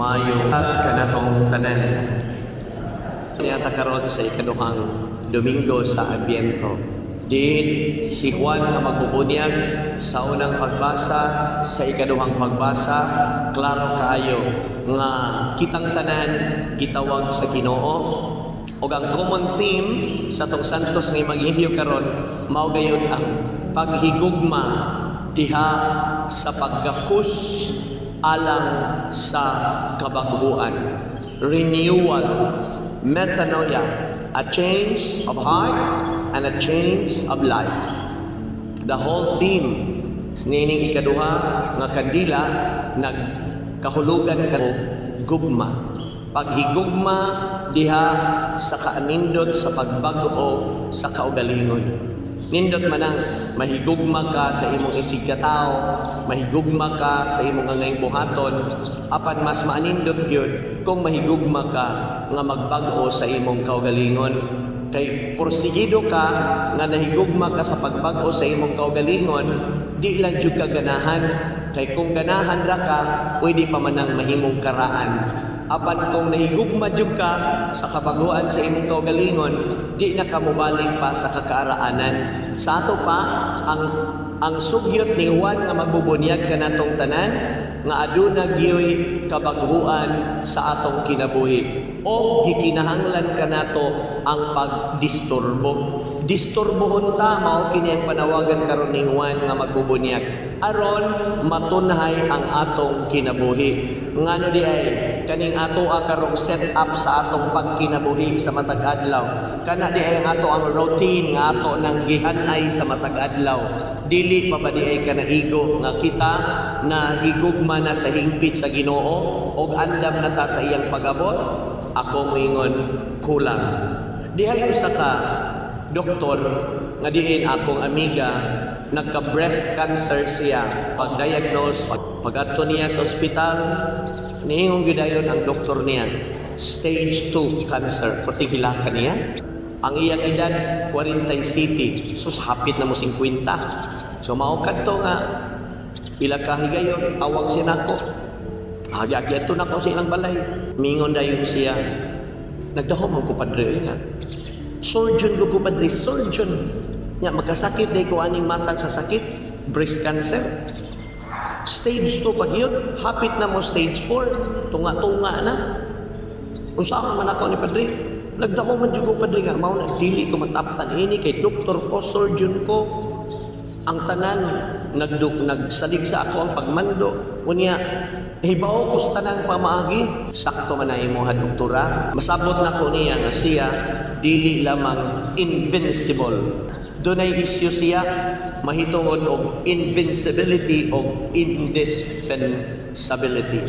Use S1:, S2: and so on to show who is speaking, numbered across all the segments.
S1: Mayo kanatong tanan niya karon sa ikaduhang Domingo sa Adbyento. Diin si Juan nga magbubunyag sa unang pagbasa, sa ikaduhang pagbasa, klaro kaayo nga kitang tanan gitawag sa Ginoo. O ang common theme sa tong santos nga maghihilyo karon mao gayon ang paghigugma diha sa paggakus alang sa kabaghuan, renewal, metanoia, a change of heart and a change of life. The whole theme nining ikaduha nga kandila nagkahulugan karo gugma, paghigugma diha sa kaanindot sa pagbag-o sa kaugalingon. Nindot manang mahigugma ka sa imong isig katao, mahigugma ka sa imong angay buhaton, apan mas maanindot gyud kung mahigugma ka nga magbag-o sa imong kaugalingon. Kay porsigido ka nga nahigugma ka sa pagbag-o sa imong kaugalingon, di lang jud ka ganahan. Kay kung ganahan ra ka, pwede pa manang mahimong karaan. Apan kung nahigugma jud ka sa kabaguan sa imong kaugalingon, di na ka mobaling pa sa kakaaraanan. Sa ato pa ang sugyot ni Juan nga magbubunyag kanatong tanan nga aduna gyoy kabaguan sa atong kinabuhi o gikinahanglan kanato ang pagdisturbo. Disturbohon ta mao kini ang panawagan karon ni Juan nga magbubunyag aron matunhay ang atong kinabuhi. Ngano di ay kaning ato karong set up sa atong pagkinabuhi sa matag adlaw. Kana di ay ang ato ang routine nga ato nang gihanay sa matag adlaw. Dili pa ba di ay kanaigo nga kita na higugma na sa hingpit sa Ginoo og andam na ta sa iyang pag-abot? Ako moingon kulang. Dihay usa ka doktor nga diin akong amiga nagka-breast cancer siya. Pag-diagnose, pag-adto niya sa ospital, niingong gidayon ang doktor niya, stage 2 cancer, pertigilakan niya. Ang iyang edad, 40 city. So, hapit na mo 50. So, maukad to nga, ila kahigayon, tawag siya nako. Agi-agi ito nako sa ilang balay. Mingon dayon siya. Nagdahom ko padre nga. Surgeon ko padre, surgeon. Nga, magkasakit day ko aning matang sa sakit, breast cancer. Stage 2 pag yun, hapit na mo stage 4, tunga-tunga na. Kung saan man ako ni padre, nagdako man dyan ko padre nga, mao na dili ko mataptan ini kay doktor ko, surgeon ko, ang tanan, nagsalig sa ako ang pagmando. Unya, hibaw ko sa tanang pamaagi, sakto man na imo ha doktora. Masabot na ko niya nga siya, dili lamang invincible. Dunay isyu siya, mahitungod og invincibility o indispensability.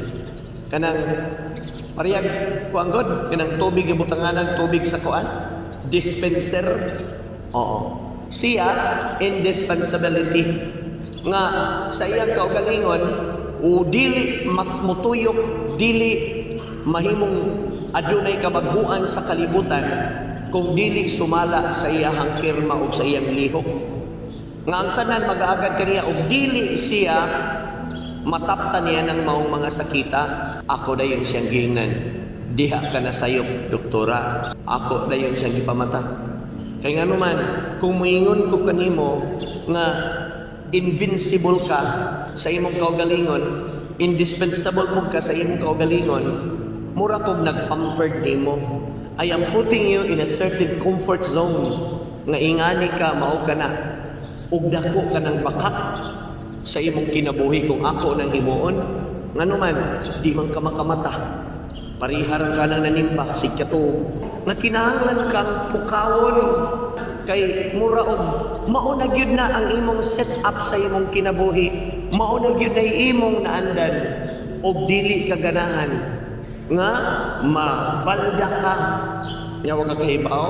S1: Kanang pariyag kuanggod, kanang tubig ibutanganan, tubig sa kuan, dispenser. Oo. Siya, indispensability. Nga sa iyang kaugalingon, o dili mutuyok, dili mahimong adunay kabaghuan sa kalibutan kung dili sumala sa iyahang pirma o sa iyang lihok. Nga ang tanan mag-aagad kaniya o dili siya mataptan niya ng maong mga sakita. Ako dayon siyang gingnan. Diha ka na sayop, doktora. Ako dayon siyang gipamata. Kaya nga naman, kung muingon ko kanimo nga invincible ka sa imong kaugalingon, indispensable mo ka sa imong kaugalingon, mura kog nagpampered nimo. I am putting you in a certain comfort zone nga ingani ka, mao ka na ug dako ka ng bakak sa imong kinabuhi kung ako nang himuon. Ngano man, di man ka makamata. Pariharang ka nang nanimba, sikya to. Nga kinahanglan kang pukawon kay mura og mauna gyud na ang imong set up sa imong kinabuhi. Mauna gyud na imong naandan og dili ka ganahan nga mabalda ka. Nya wa ka kahibaw,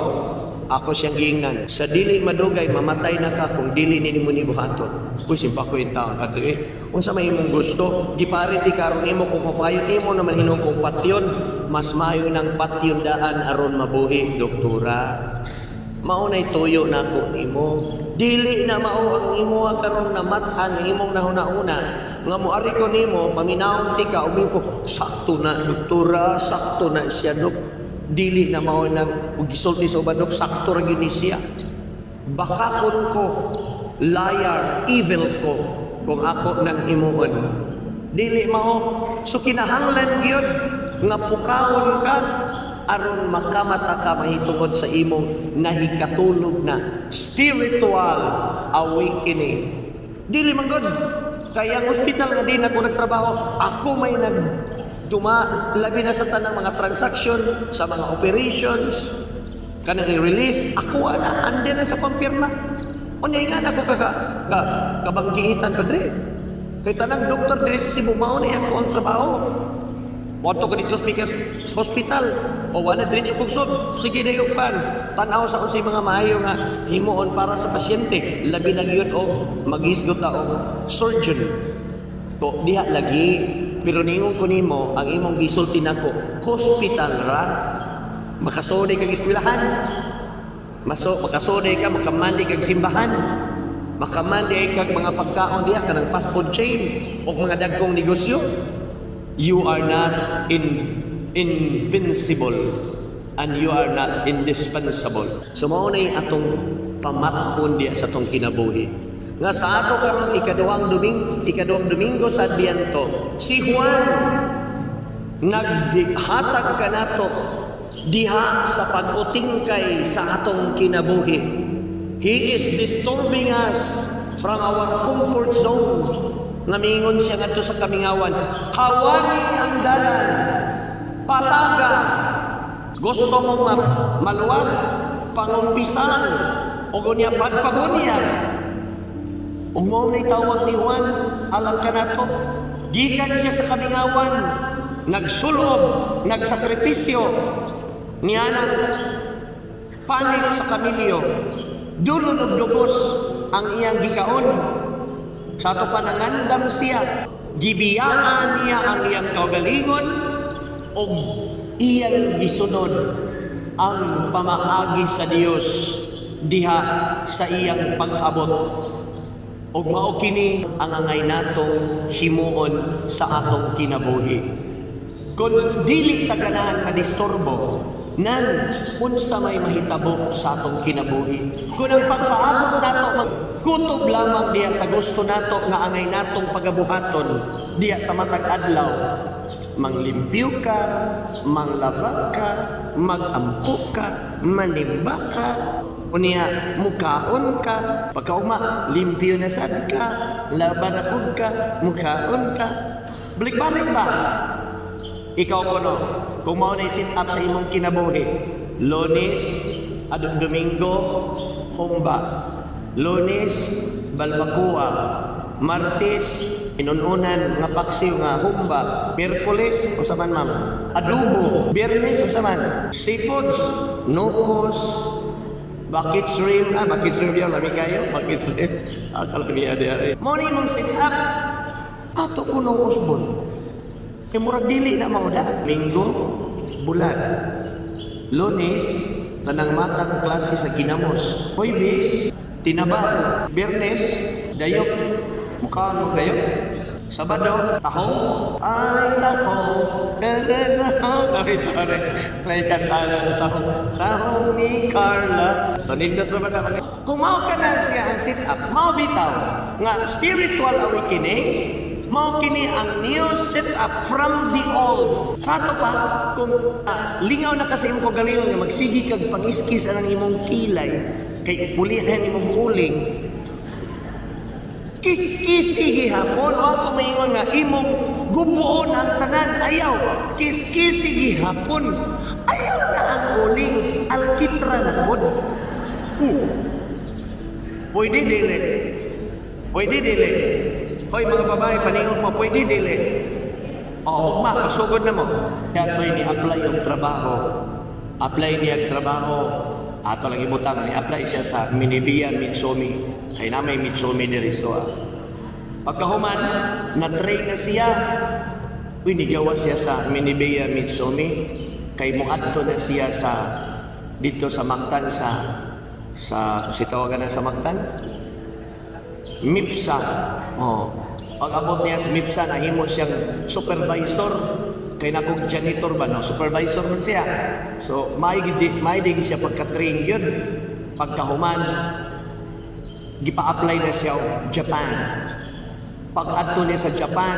S1: ako siyang giingnan. Sa dili madugay mamatay na ka kung dili nimo ni buhaton. Uy, simpa ko yung taon kadto unsa may imong gusto, giparit ikaron nimo kung kapayot nimo naman hinung kong patyon, mas mayo ng patyon daan aron mabuhi, doktora. Maunay tuyo nako nimo. Dili na mao ang imo karon na matan imong nahuna-una. nga moari ko nimo paminawon ti ka umi ko sakto na doktora, sakto na siya dok. Dili na mao nang ug gisulti sa uban dok sakto ra gyud ni siya. Bakakon ko, liar, evil ko kung ako nang himuon. Dili mao. So kinahanglan gyud nga pukawon ka aron makamata ka mahitungod sa imong nahikatulog na spiritual awakening. Dili man gud kaya ang hospital nga din ako nagtrabaho, ako may labi na sa tanang mga transaction, sa mga operations, kanang i-release, ako ana, andi na sa pampirma. Unya nga ako kabanggiitan pa dre. Kay tanang doktor diri sa Cebu mao na ako ang trabaho. Moto ko dito sa hospital o wala diretso kugsod. Sige na yung tanaw sa unsay mga maayo nga himuon para sa pasyente. Labi na gyud o magisgot na o surgeon. To diha lagi pero ningon ko nimo ang imong gisulti nako hospital ra makasode kag eskwelahan. Makasode ka makamandi kag simbahan. Makamandi kag mga pagkaon diha kanang fast food chain o mga dagkong negosyo. You are not invincible and you are not indispensable. So mao nay atong pamathon diya sa atong kinabuhi. Nga sa ato karon ikaduhang Domingo sa Adbiento, si Juan naghatag kanato diha sa pag-utingkay sa atong kinabuhi. He is disturbing us from our comfort zone. Ngamingon siya ngadto sa kamingawan, hawani ang dalan, palaga, gusto mo maluwas, pangumpisan, o gunya pagpabunya. Ug mao nay tawag ni Juan, alam ka nato, gikan siya sa kamingawan, nagsulob, nagsakripisyo, niyanang panik sa kamilyo, dulo ug dugos ang iyang gikaon. Sa ato panangandam siya, gibiyaan niya ang iyang kaugalingon o iyang gisunod ang pamaagi sa Dios diha sa iyang pag-abot. Og mao kini ang angay natong himuon sa atong kinabuhi. Kung dili ta ganahan madisturbo nan unsa may mahitabo sa atong kinabuhi. Kung ang pagpaabot nato kutob lamang diya sa gusto nato nga angay natong pagabuhaton diya sa matag adlaw, manglimpyo ka, manglaba ka, magampo ka, manimba ka, unya mukaon ka, pagkauma limpyo na sad ka, laba na pud ka, mukaon ka, balik-balik ba? Ikaw kuno, kung mao na sit up sa imong kinabuhi, Lunes, Domingo, humba. Lunes, balbakua. Martes, inununan nga paksiw nga humba. Miyerkules, o saman ma'am, adobo. Biyernes, o saman, seafoods, nukos, bucket shrimp. Bucket shrimp yun, lami kayo, bucket shrimp. Kalami adi-adi. Mao ni mong sit up, ato kunong usbon. Kaya murag dili na mauda. Minggo, bulan. Lunes, tanang matang klase sa kinamos. Huwebes, tinaba. Biyernes, dayok. Mukhaan mo dayok. Sabado, tahong. Ay, tahong. Tare. May kantanan tahong. Tahong ni Carla. So, nindot naman naman. Kung mao ka na siya ang sit-up, mao bitaw nga spiritual awakening, mao kini ang new set-up from the old. Sa ato pa, kung lingaw na kasi imong kagalingon nga magsigi kag pangiskis anang imong kilay, kay pulihan imong uling, kiskisi gihapon, o ako maingon nga imong gubuon ang tanan, ayaw, kiskisi gihapon, ayaw na ang uling, alkitra na pod. Pwede dili. Hoy mga babae, paningon mo, pwede dili. O, pagsugod na mo. Dato'y ni-apply yung trabaho. Apply niya ang trabaho. Ato lang ibutang, ni-apply siya sa Minibia Mitsumi. Kaya na may Mitsumi diri so. Pagkahuman, na-train na siya. Pinigawa siya sa Minibia Mitsumi. Kay muadto na siya sa dito sa Mactan si tawagan na sa Mactan. MIPSA. Pag abot niya sa MIPSA, nahimo siyang supervisor. Kay nakong janitor ba, no? Supervisor man siya. So, may din siya pagka-train yun. Pagkahuman, gipa-apply na siya Japan. Pag adto niya sa Japan,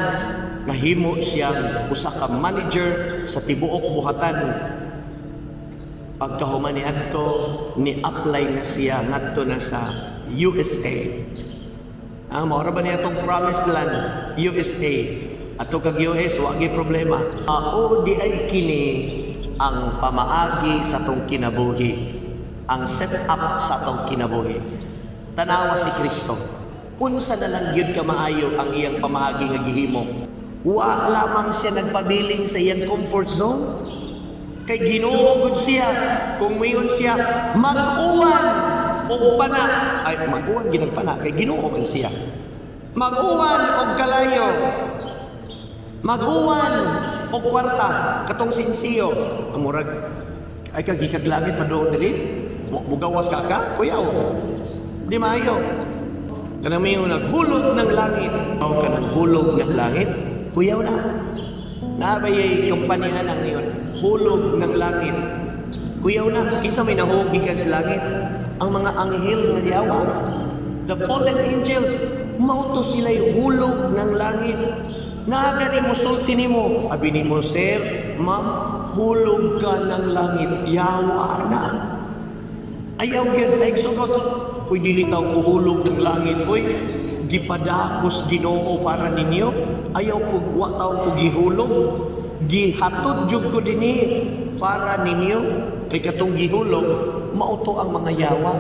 S1: nahimo siyang usa ka manager sa tibuok buhatan. Pagkahuman ni adto, ni-apply na siya ngadto na sa USA. Ang maura ba niya itong promised land, USA? Ato kag US, wagi problema. Mao di ay kini ang pamaagi sa tong kinabuhi, ang set up sa tong kinabuhi. Tanawa si Kristo. Unsa na lang gyud ka maayo ang iyang pamaagi nga gihimo. Wa lamang siya nagpabiling sa iyang comfort zone. Kay Ginoo gud siya kung mayon siya mag-uwan og pana, ay mag-uwan ginagpana kay Ginoo man siya. Mag-uwan og kalayo. Mag-uwan o kwarta, katong sinsiyo. Amurag, ay kagikaglagit pa doon dili. Mugawas ka ka, kuyaw. Di maayo. Kanang may naghulog ng langit. O kanang hulog ng langit, kuyaw na. Nabayay kumpanihan ang iyon. Hulog ng langit. Kuyaw na. Kisa may nahugi ka sa langit. Ang mga anghel na yawa. The fallen angels, mauto sila'y hulog ng langit. Nagani mo sulti nimo, abi nimo sir, ma'am, hulog ka ng langit, yawa na. Ayaw gyud ay sugot. Uy dili taw hulog ng langit, uy gipadakos Ginoo para ninyo. Ayaw ko wa taw ko gihulog. Gihatod jud ko dinhi para ninyo. Kay katong gihulog, mauto ang mga yawa.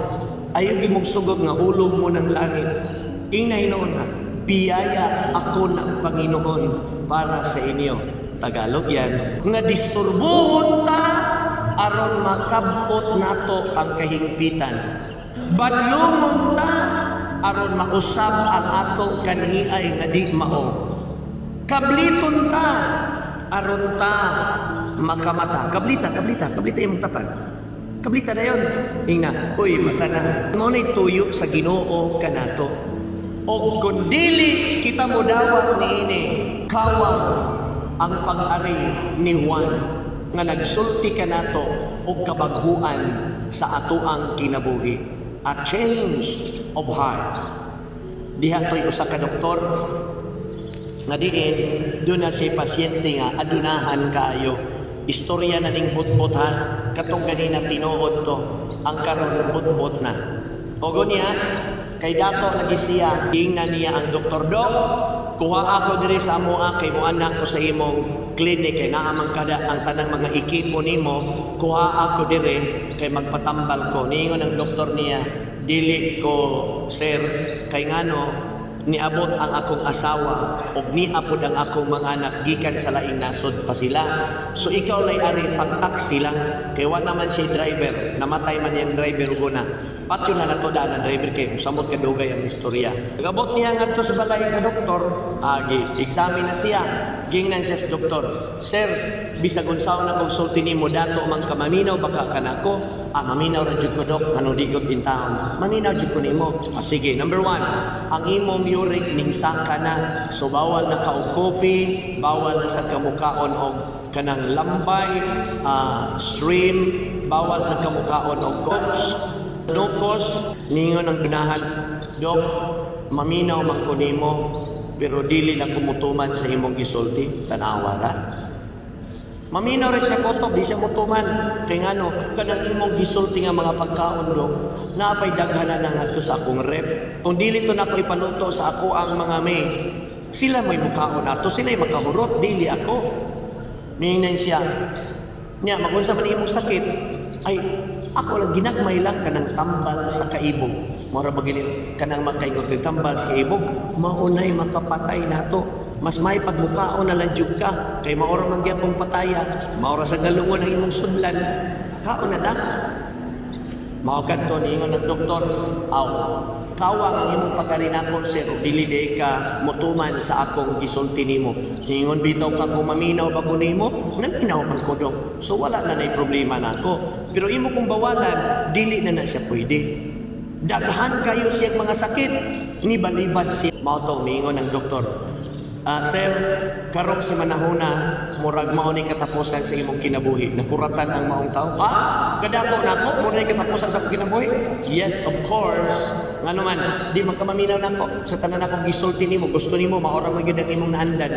S1: Ayaw gi mong sugod nga hulog mo ng langit. Ingay noon ha. Biyaya ako ng Panginoon para sa inyo. Tagalog yan. Nga disturbuhon ta aron makabot nato ang kahimpitan. Badlungon ta aron mausab ang atong kanhiay nga di mao. Kabliton ta aron ta makamata. Kablita imong tapan. Kablita na yun. Ingna, hoy mata na. Ngunit tuyo sa Ginoo kanato. O kung dili kita mo dawat niini, kawang ang pag-ari ni Juan nga nagsulti ka nato o kabaghuan sa atoang kinabuhi. A change of heart. Diha to'y usa ka doktor nga diin, doon na si pasyente nga adunahan kayo. Istorya na ning butbot ha, katong ganina tinuod to, ang karon butbot na. Ogo niya, kay dato lagi siya, tingnan niya ang doktor Dok, kuha ako diri sa amoa kay mo anak ko sa imong klinik kay naamang kada ang tanang mga ekipo nimo, kuha ako diri kay magpatambal ko. Niingon ang doktor niya, dili ko sir kay ngano niabot ang akong asawa ug niapod ang akong mga anak gikan sa laing nasod pa sila. So ikaw lay ari pag-taxi lang kay wa naman si driver, namatay man yang driver ug na. Patyo na nato daan ang driver kay samot kadugay ang istorya. Nagabot niya ngadto sa balay sa doktor, examine na siya. Gingnan siya sa doktor, sir, bisag unsaon na kong sulti nimo dato man ka maminaw baka kanako. Maminaw ra jud ko dok, ano di ko intawon. Maminaw jud ko nimo. Sige, number 1, ang imong uric ning saka na. So bawal na ka og coffee, bawal na sa kamukaon og kanang lambay, shrimp, bawal sa kamukaon og cokes. Nukos, ningon ang ginahan, Dok, maminaw man ko nimo, pero dili na kumutuman sa imong gisulti, tanawa ra. Maminaw rin siya kotob, di siya mutuman. Kaya ngano, kanang imong gisulti nga mga pagkaon, Dok, napay daghanan na nga sa akong ref. Kung dili to na ko ipaluto sa ako ang mga may, sila may mukaon ato, sila'y makahurot, dili ako. Ningnan siya, niya, magunsa man imong sakit, ay, ako lang ginagmay lang kanang tambal sa kaibog. Mora ba gini kanang magkaingot ng tambal sa kaibog, maunay makapatay nato. Mas may pagmukaon na lang jud ka kay maora man gyapong pataya. Maora sa galungon ang imong sudlan. Kaon na na. Mao kadto niingon ng doktor, aw kawang ang imong pagarinako sir, dili day ka mutuman sa akong gisulti nimo. Ningon bitaw ka kung maminaw ba ko nimo? Naminaw man ko dok. So wala na nay problema nako. Pero imo kung bawalan, dili na siya pwede. Daghan kayo siyang mga sakit, ni balibad siya. Mao to ningon ng doktor, Sir, karong si manahuna, murag mao ni katapusan sa imong kinabuhi. Nakuratan ang maong tao. Kadako nako, murag katapusan sa akong kinabuhi. Yes, of course. Nga naman, di man ka maminaw nako sa tanan akong gisulti nimo, gusto nimo maorang magyud ang imong naandan.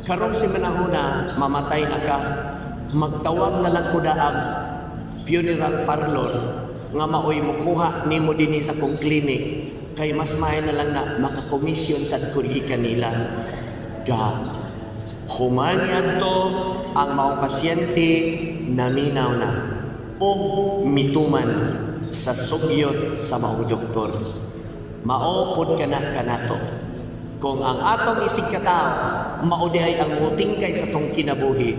S1: Karong si manahuna, mamatay na ka. Magtawag na lang ko daag funeral parlor nga maoy mukuha nimo dinhi sa kong clinic. Kay mas maay na lang na makakomisyon sa kuri kanila. Humanyad to ang mga pasyente naminaw na o mituman sa sugyot sa mga doktor. Maopod ka na kanato. Kung ang atong isig katao, maudihay ang muting kay sa tong kinabuhi,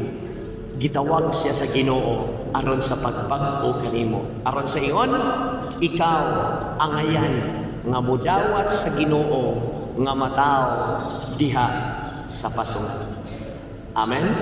S1: gitawag siya sa Ginoo aron sa pagpag-o kanimo. Aron sa iyon, ikaw ang ayan nga mudawat sa Ginoo nga matao diha sa pasungan. Amen.